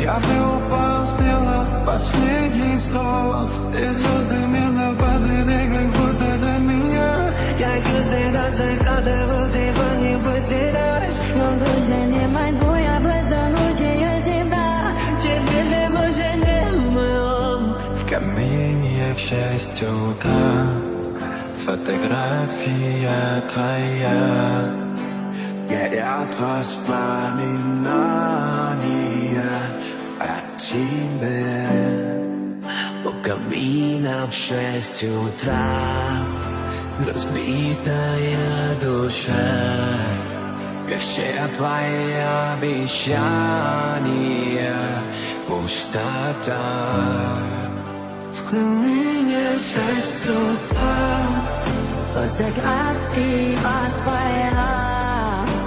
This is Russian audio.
Я бы упал, сделал последний вздох. Ты задымила под этой, как будто до меня. Я каждый раз загадывал тебя не потерять. Но больше не могу я просто мучаю себя. Тебе уже не моем. В камине в 6 утра фотография твоя. Горят воспоминания о тебе. У камина в 6 утра разбитая душа. И все твои обещания пустота. В камине 6 утра Фотография твоя.